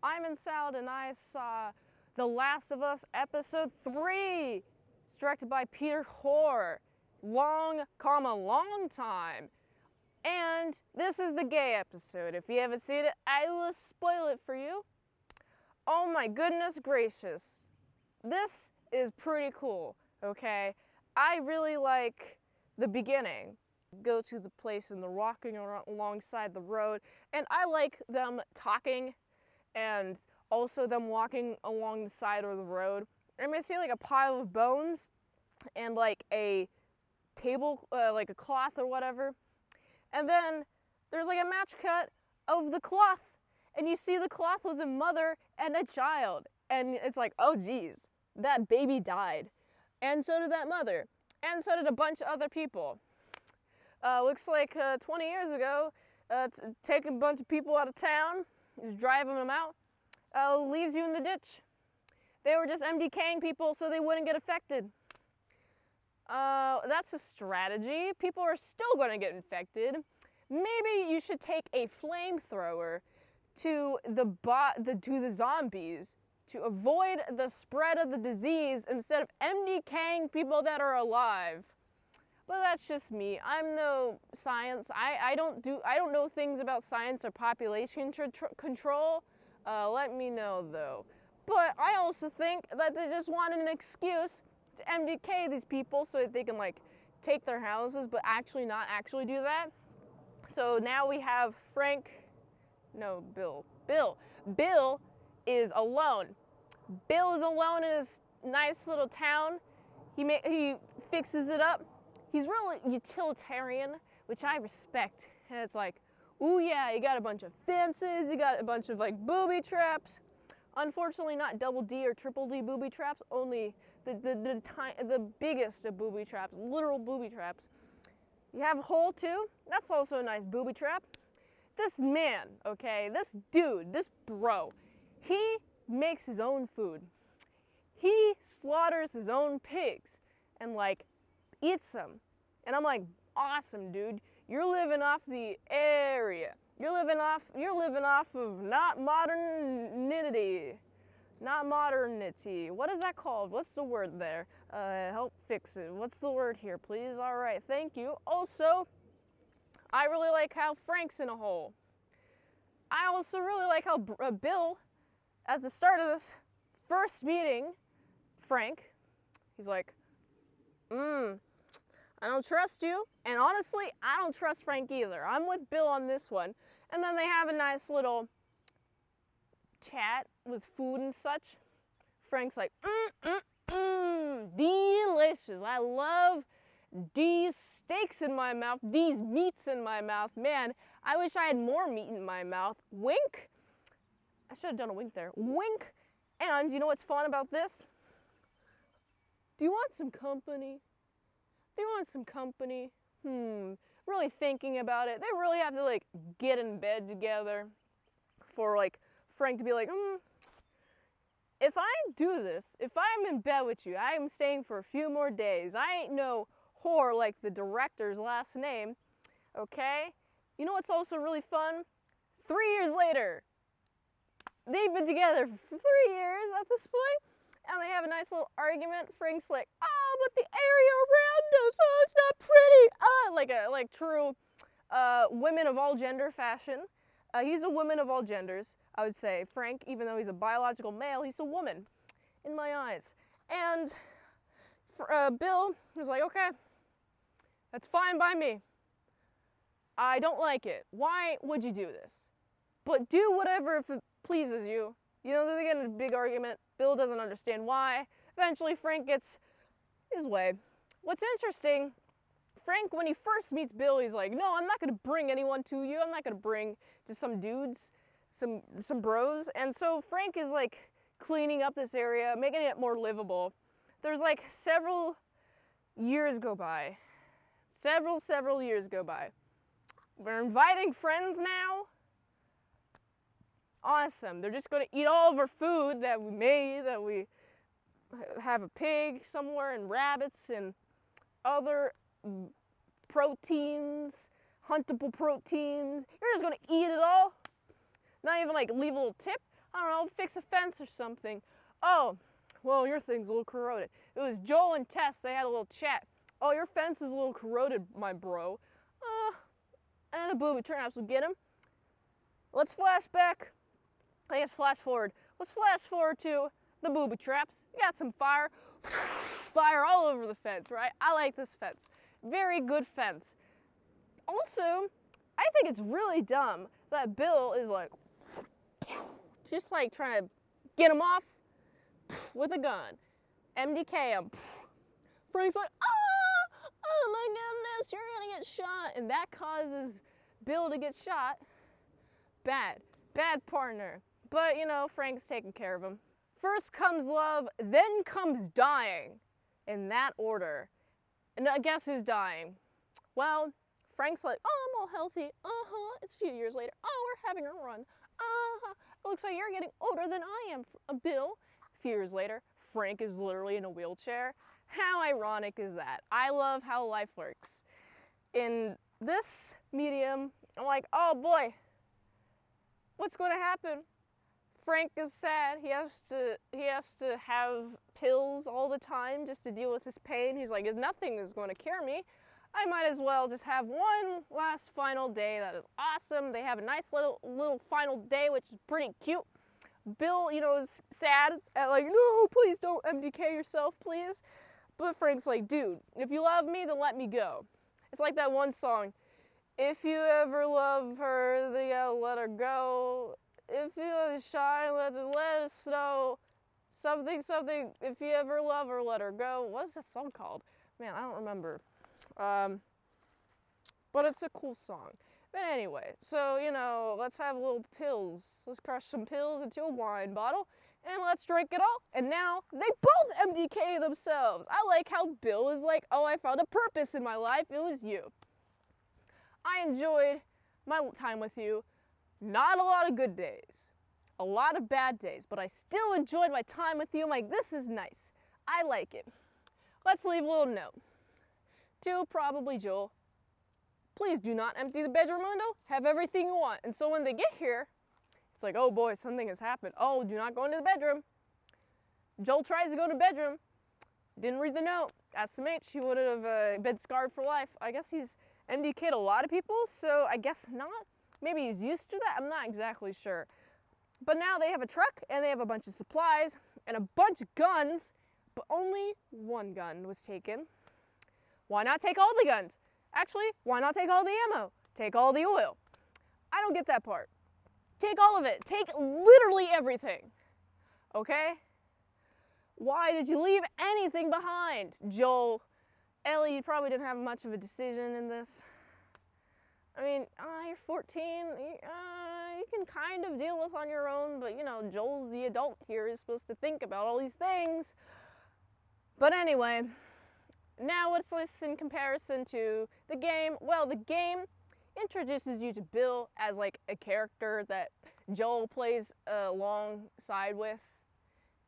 I'm in Salad and I saw The Last of Us Episode 3. It's directed by Peter Hoare. Long, long time. And this is the gay episode. If you haven't seen it, I will spoil it for you. Oh my goodness gracious. This is pretty cool, okay? I really like the beginning. Go to the place and they're walking alongside the road, and I like them talking and also them walking along the side of the road. And I see like a pile of bones and like a table, like a cloth or whatever. And then there's like a match cut of the cloth, and you see the cloth was a mother and a child. And it's like, oh geez, that baby died. And so did that mother. And so did a bunch of other people. Looks like 20 years ago, taking a bunch of people out of town, just driving them out, leaves you in the ditch. They were just MDKing people so they wouldn't get affected. That's a strategy. People are still going to get infected. Maybe you should take a flamethrower to the zombies to avoid the spread of the disease instead of MDKing people that are alive. But that's just me. I'm no science. I don't know things about science or population control. Let me know though. But I also think that they just wanted an excuse to MDK these people so that they can like take their houses, but actually not actually do that. So now we have Bill. Bill is alone. Bill is alone in his nice little town. He fixes it up. He's really utilitarian, which I respect. And it's like, ooh yeah, you got a bunch of fences, you got a bunch of like booby traps. Unfortunately, not double D or triple D booby traps, only the biggest of booby traps, literal booby traps. You have a hole too. That's also a nice booby trap. This man, okay, this dude, this bro, he makes his own food. He slaughters his own pigs and like eats them. And I'm like, awesome, dude. You're living off the area. You're living off of not modernity. What is that called? What's the word there? Help fix it. What's the word here, please? All right, thank you. Also, I really like how Frank's in a hole. I also really like how Bill, at the start of this first meeting, Frank, he's like, I don't trust you, and honestly, I don't trust Frank either. I'm with Bill on this one. And then they have a nice little chat with food and such. Frank's like, delicious. I love these steaks in my mouth, these meats in my mouth. Man, I wish I had more meat in my mouth. Wink. I should have done a wink there. Wink. And you know what's fun about this? Do you want some company? Do you want some company? Really thinking about it. They really have to like get in bed together for like Frank to be like, if I do this, if I'm in bed with you, I am staying for a few more days. I ain't no whore like the director's last name, okay? You know what's also really fun? 3 years later, they've been together for 3 years at this point. And they have a nice little argument. Frank's like, oh, but the area around us, oh, it's not pretty. Like true women of all gender fashion. He's a woman of all genders, I would say. Frank, even though he's a biological male, he's a woman in my eyes. And Bill was like, okay, that's fine by me. I don't like it. Why would you do this? But do whatever if it pleases you. You know, they get in a big argument. Bill doesn't understand why. Eventually, Frank gets his way. What's interesting, Frank, when he first meets Bill, he's like, no, I'm not going to bring anyone to you. I'm not going to bring just some dudes, some bros. And so Frank is like cleaning up this area, making it more livable. There's like several years go by. Several years go by. We're inviting friends now. Awesome. They're just going to eat all of our food that we made, that we have a pig somewhere and rabbits and other proteins, huntable proteins. You're just going to eat it all. Not even like leave a little tip. I don't know, fix a fence or something. Oh, well, your thing's a little corroded. It was Joel and Tess, they had a little chat. Oh, your fence is a little corroded, my bro. And the booby traps will get him. Let's flash back. I guess flash forward. Let's flash forward to the booby traps. You got some fire. Fire all over the fence, right? I like this fence. Very good fence. Also, I think it's really dumb that Bill is like, just like trying to get him off with a gun. MDK him. Frank's like, oh my goodness, you're gonna get shot. And that causes Bill to get shot. Bad partner. But you know, Frank's taking care of him. First comes love, then comes dying. In that order. And guess who's dying? Well, Frank's like, oh, I'm all healthy. It's a few years later. Oh, we're having a run. It looks like you're getting older than I am, Bill. A few years later, Frank is literally in a wheelchair. How ironic is that? I love how life works. In this medium, I'm like, oh boy, what's going to happen? Frank is sad. He has to have pills all the time just to deal with his pain. He's like, nothing is going to cure me. I might as well just have one last final day that is awesome. They have a nice little final day, which is pretty cute. Bill, you know, is sad at like, no, please don't MDK yourself, please. But Frank's like, dude, if you love me, then let me go. It's like that one song, if you ever love her, then you gotta let her go. If you are shy, let us know. Something, if you ever love her, let her go. What is that song called? Man, I don't remember. But it's a cool song. But anyway, so, you know, let's have little pills. Let's crush some pills into a wine bottle, and let's drink it all. And now, they both MDK themselves. I like how Bill is like, oh, I found a purpose in my life. It was you. I enjoyed my time with you. Not a lot of good days, a lot of bad days, but I still enjoyed my time with you. I'm like, this is nice. I like it. Let's leave a little note. To probably Joel, please do not empty the bedroom window. Have everything you want. And so when they get here, it's like, oh boy, something has happened. Oh, do not go into the bedroom. Joel tries to go to the bedroom. Didn't read the note. SMH, he would have been scarred for life. I guess he's MDK'd a lot of people, so I guess not. Maybe he's used to that, I'm not exactly sure. But now they have a truck, and they have a bunch of supplies, and a bunch of guns, but only one gun was taken. Why not take all the guns? Actually, why not take all the ammo? Take all the oil. I don't get that part. Take all of it. Take literally everything. Okay? Why did you leave anything behind? Joel, Ellie, you probably didn't have much of a decision in this. I mean, you're 14, you can kind of deal with on your own, but you know, Joel's the adult here, he's supposed to think about all these things. But anyway, now what's this in comparison to the game? Well, the game introduces you to Bill as like a character that Joel plays alongside with,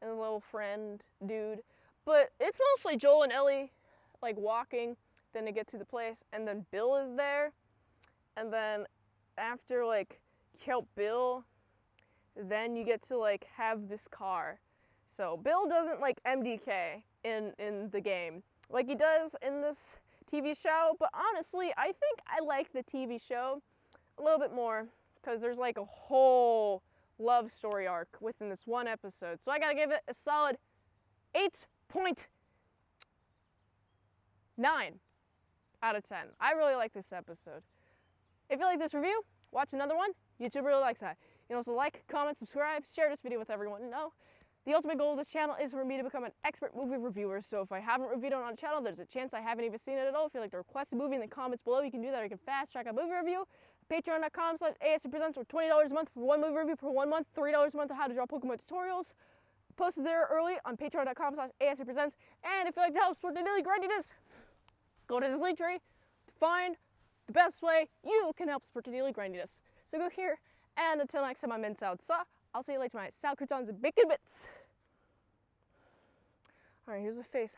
and his little friend dude. But it's mostly Joel and Ellie like walking, then they get to the place, and then Bill is there. And then after like you help Bill, then you get to like have this car. So Bill doesn't like MDK in the game like he does in this TV show, but honestly, I think I like the TV show a little bit more because there's like a whole love story arc within this one episode. So I gotta give it a solid 8.9 out of 10. I really like this episode. If you like this review, watch another one. YouTube really likes that. You can also like, comment, subscribe, share this video with everyone you know. The ultimate goal of this channel is for me to become an expert movie reviewer, so if I haven't reviewed it on the channel, there's a chance I haven't even seen it at all. If you'd like to request a movie in the comments below, you can do that, or you can fast track a movie review. Patreon.com/ASCpresents for $20 a month for one movie review per 1 month, $3 a month on how to draw Pokemon tutorials. Posted there early on Patreon.com/ASCpresents. And if you'd like to help support the daily grindiness, go to this link tree to find the best way you can help support the daily grindiness. So go here, and until next time, I'm in South Saw. I'll see you later, my Sal croutons and bacon bits. All right, here's the face.